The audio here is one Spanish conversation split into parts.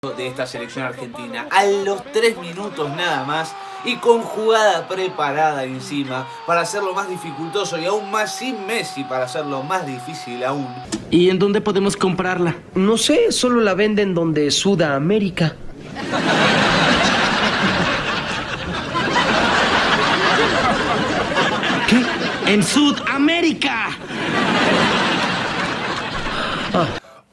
de esta selección argentina a los 3 minutos nada más y con jugada preparada encima para hacerlo más dificultoso y aún más sin Messi para hacerlo más difícil aún. ¿Y en dónde podemos comprarla? No sé, solo la venden donde Sudamérica. ¿Qué? ¡En Sudamérica!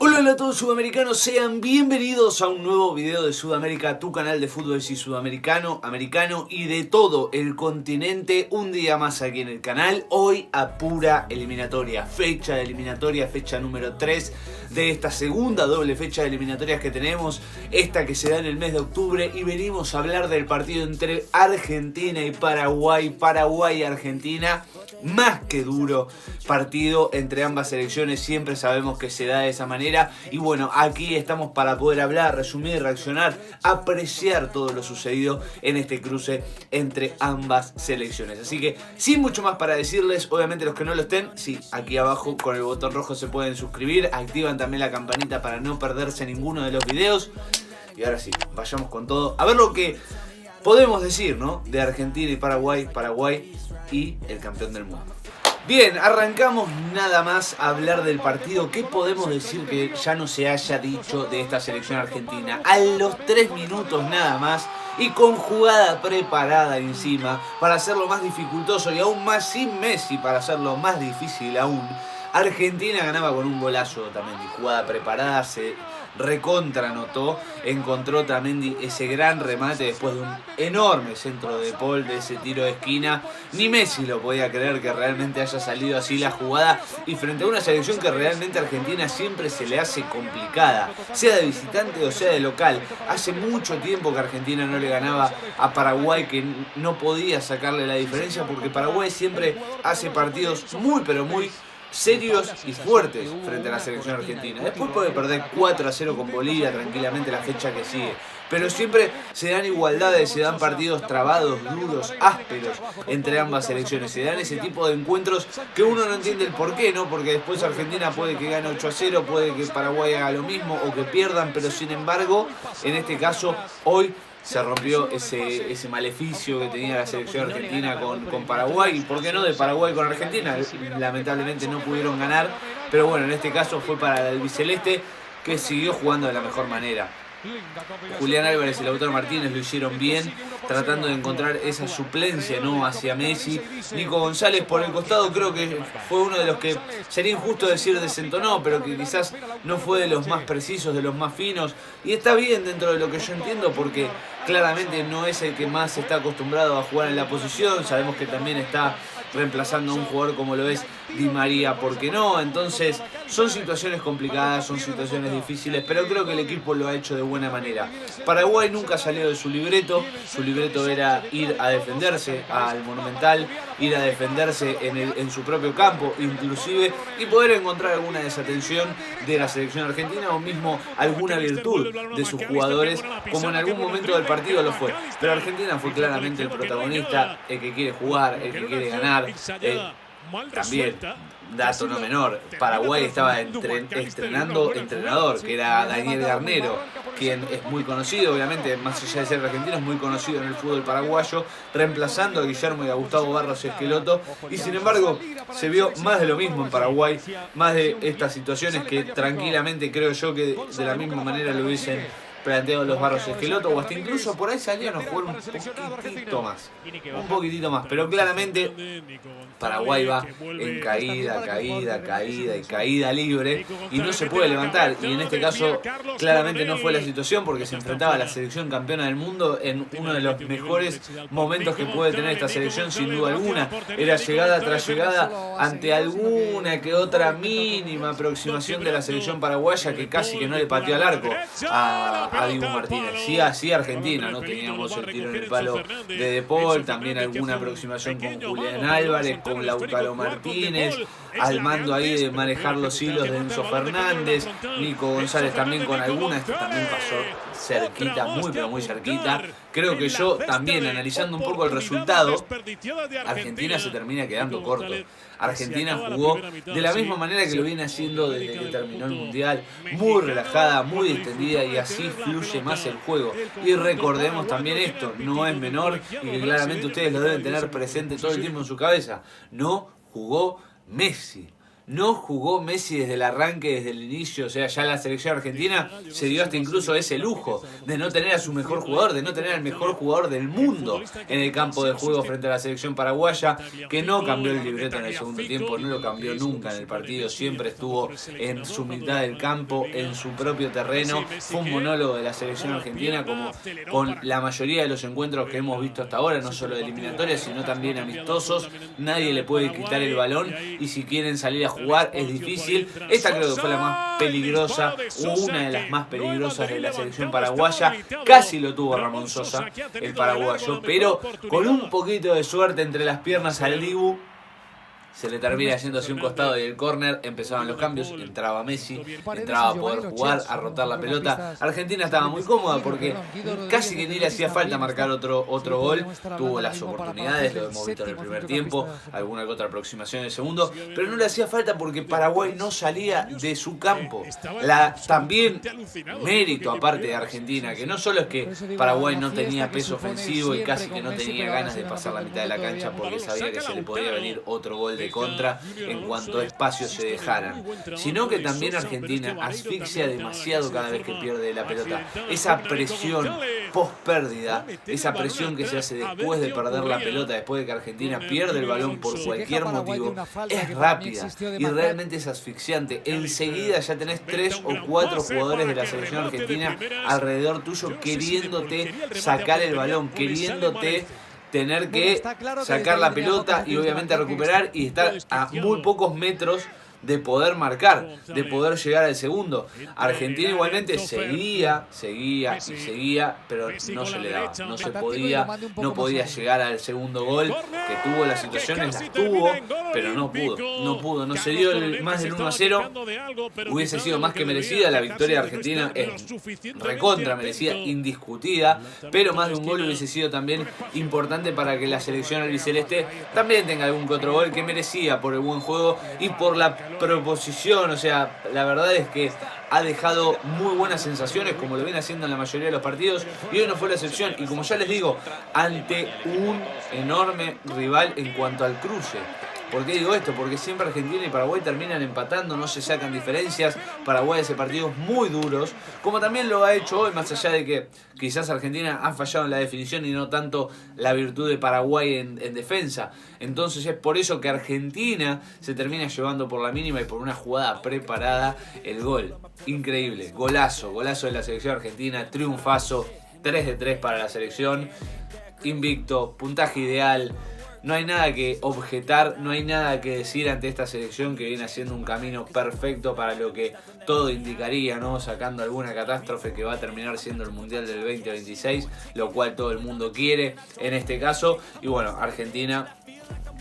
Hola a todos sudamericanos, sean bienvenidos a un nuevo video de Sudamérica, tu canal de fútbol sudamericano, americano y de todo el continente. Un día más aquí en el canal, hoy a pura eliminatoria, fecha de eliminatoria, fecha número 3 de esta segunda doble fecha de eliminatorias que tenemos, esta que se da en el mes de octubre, y venimos a hablar del partido entre Argentina y Paraguay, Paraguay-Argentina. Más que duro partido entre ambas selecciones, siempre sabemos que se da de esa manera. Y bueno, aquí estamos para poder hablar, resumir, reaccionar, apreciar todo lo sucedido en este cruce entre ambas selecciones. Así que sin mucho más para decirles, obviamente los que no lo estén, sí, aquí abajo con el botón rojo se pueden suscribir, activan también la campanita para no perderse ninguno de los videos. Y ahora sí, vayamos con todo, a ver lo que podemos decir, ¿no? De Argentina y Paraguay, Paraguay y el campeón del mundo. Bien, arrancamos nada más a hablar del partido. ¿Qué podemos decir que ya no se haya dicho de esta selección argentina? A los 3 minutos nada más y con jugada preparada encima para hacerlo más dificultoso y aún más sin Messi para hacerlo más difícil aún. Argentina ganaba con un golazo también de jugada preparada, se recontra anotó, encontró también ese gran remate después de un enorme centro de Paul, de ese tiro de esquina. Ni Messi lo podía creer que realmente haya salido así la jugada, y frente a una selección que realmente a Argentina siempre se le hace complicada, sea de visitante o sea de local. Hace mucho tiempo que Argentina no le ganaba a Paraguay, que no podía sacarle la diferencia, porque Paraguay siempre hace partidos muy pero muy serios y fuertes frente a la selección argentina. Después puede perder 4-0 con Bolivia tranquilamente la fecha que sigue, pero siempre se dan igualdades, se dan partidos trabados, duros, ásperos entre ambas selecciones. Se dan ese tipo de encuentros que uno no entiende el por qué, ¿no? Porque después Argentina puede que gane 8-0, puede que Paraguay haga lo mismo o que pierdan, pero sin embargo, en este caso, hoy se rompió ese maleficio que tenía la selección argentina con Paraguay, y por qué no de Paraguay con Argentina. Lamentablemente no pudieron ganar, pero bueno, en este caso fue para el albiceleste, que siguió jugando de la mejor manera. Julián Álvarez y Lautaro Martínez lo hicieron bien, tratando de encontrar esa suplencia, ¿no?, hacia Messi. Nico González por el costado creo que fue uno de los que, sería injusto decir desentonó, pero que quizás no fue de los más precisos, de los más finos. Y está bien dentro de lo que yo entiendo, porque claramente no es el que más está acostumbrado a jugar en la posición. Sabemos que también está reemplazando a un jugador como lo es Di María, ¿por qué no? Entonces son situaciones complicadas, son situaciones difíciles, pero creo que el equipo lo ha hecho de buena manera. Paraguay nunca salió de su libreto era ir a defenderse al Monumental, ir a defenderse en su propio campo inclusive, y poder encontrar alguna desatención de la selección argentina o mismo alguna virtud de sus jugadores, como en algún momento del partido lo fue. Pero Argentina fue claramente el protagonista, el que quiere jugar, el que quiere ganar. También, dato no menor, Paraguay estaba estrenando entrenador, que era Daniel Garnero, quien es muy conocido, obviamente, más allá de ser argentino, es muy conocido en el fútbol paraguayo, reemplazando a Guillermo y a Gustavo Barros Esqueloto. Y sin embargo, se vio más de lo mismo en Paraguay, más de estas situaciones que tranquilamente creo yo que de la misma manera lo hubiesen planteado los Barros Esqueloto, o hasta incluso por ahí salían a jugar un poquitito más, pero claramente Paraguay va en caída libre y no se puede levantar, y en este caso claramente no fue la situación, porque se enfrentaba a la selección campeona del mundo en uno de los mejores momentos que puede tener esta selección sin duda alguna. Era llegada tras llegada ante alguna que otra mínima aproximación de la selección paraguaya, que casi que no le pateó al arco a Dibu Martínez. Sí, Argentina, ¿no? Teníamos el tiro en el palo de Paul, también alguna aproximación con Julián Álvarez, con Lautaro Martínez, al mando ahí de manejar los hilos de Enzo Fernández, Nico González también con alguna. Esto también pasó cerquita, muy pero muy cerquita. Creo que yo también, analizando un poco el resultado, Argentina se termina quedando corto. Argentina jugó de la misma manera que lo viene haciendo desde que terminó el Mundial, muy relajada, muy distendida, y así fluye más el juego. Y recordemos también esto, no es menor y que claramente ustedes lo deben tener presente todo el tiempo en su cabeza: no jugó Messi. No jugó Messi desde el arranque, desde el inicio. O sea, ya la selección argentina se dio hasta incluso ese lujo de no tener a su mejor jugador, de no tener al mejor jugador del mundo en el campo de juego frente a la selección paraguaya, que no cambió el libreto en el segundo tiempo, no lo cambió nunca en el partido, siempre estuvo en su mitad del campo, en su propio terreno. Fue un monólogo de la selección argentina, como con la mayoría de los encuentros que hemos visto hasta ahora, no solo de eliminatorias, sino también amistosos. Nadie le puede quitar el balón, y si quieren salir a jugar es difícil. Esta creo que fue la más peligrosa, una de las más peligrosas de la selección paraguaya. Casi lo tuvo Ramón Sosa, el paraguayo, pero con un poquito de suerte entre las piernas al Dibu, se le termina yendo hacia un costado y el córner. Empezaban los cambios, entraba Messi, entraba a poder jugar, a rotar la pelota. Argentina estaba muy cómoda porque casi que ni le hacía falta marcar otro gol. Tuvo las oportunidades, lo hemos visto en el primer tiempo, alguna que otra aproximación en el segundo, pero no le hacía falta porque Paraguay no salía de su campo. También mérito aparte de Argentina, que no solo es que Paraguay no tenía peso ofensivo y casi que no tenía ganas de pasar la mitad de la cancha porque sabía que se le podía venir otro gol de contra en cuanto a espacios se dejaran, sino que también Argentina asfixia demasiado cada vez que pierde la pelota. Esa presión post pérdida, esa presión que se hace después de perder la pelota, después de que Argentina pierde el balón por cualquier motivo, es rápida y realmente es asfixiante. Enseguida ya tenés 3 o 4 jugadores de la selección argentina alrededor tuyo queriéndote sacar el balón, queriéndote tener que sacar la pelota y obviamente recuperar y estar a muy pocos metros de poder marcar, de poder llegar al segundo. Argentina igualmente seguía, pero no se le daba, no podía llegar al segundo gol, que tuvo las situaciones, las tuvo, pero no pudo, no se dio más del 1-0. Hubiese sido más que merecida la victoria de Argentina, es recontra merecida, indiscutida, pero más de un gol hubiese sido también importante para que la selección albiceleste también tenga algún que otro gol que merecía por el buen juego y por la proposición. O sea, la verdad es que ha dejado muy buenas sensaciones, como lo viene haciendo en la mayoría de los partidos, y hoy no fue la excepción. Y como ya les digo, ante un enorme rival en cuanto al cruce. ¿Por qué digo esto? Porque siempre Argentina y Paraguay terminan empatando, no se sacan diferencias. Paraguay hace partidos muy duros, como también lo ha hecho hoy, más allá de que quizás Argentina ha fallado en la definición y no tanto la virtud de Paraguay en defensa. Entonces es por eso que Argentina se termina llevando por la mínima y por una jugada preparada el gol. Increíble, golazo de la selección argentina, triunfazo, 3-3 para la selección, invicto, puntaje ideal. No hay nada que objetar, no hay nada que decir ante esta selección que viene haciendo un camino perfecto para lo que todo indicaría, ¿no? Sacando alguna catástrofe que va a terminar siendo el Mundial del 2026, lo cual todo el mundo quiere en este caso. Y bueno, Argentina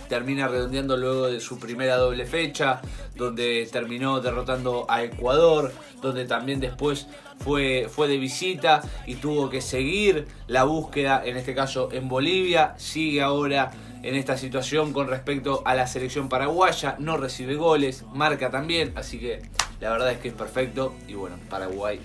termina redondeando luego de su primera doble fecha, donde terminó derrotando a Ecuador, donde también después fue de visita y tuvo que seguir la búsqueda, en este caso en Bolivia. Sigue ahora en esta situación con respecto a la selección paraguaya, no recibe goles, marca también, así que la verdad es que es perfecto. Y bueno, Paraguay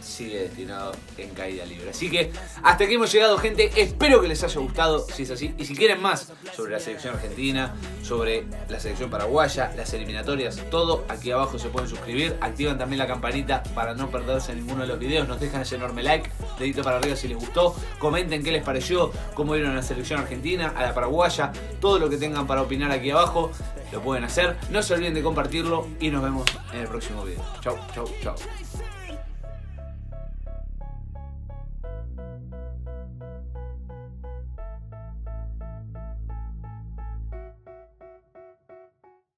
sigue destinado en caída libre. Así que hasta aquí hemos llegado, gente. Espero que les haya gustado, si es así. Y si quieren más sobre la selección argentina, sobre la selección paraguaya, las eliminatorias, todo, aquí abajo se pueden suscribir. Activan también la campanita para no perderse ninguno de los videos. Nos dejan ese enorme like, dedito para arriba si les gustó. Comenten qué les pareció, cómo vieron a la selección argentina, a la paraguaya. Todo lo que tengan para opinar aquí abajo lo pueden hacer. No se olviden de compartirlo y nos vemos en el próximo video. Chau, chau, chau.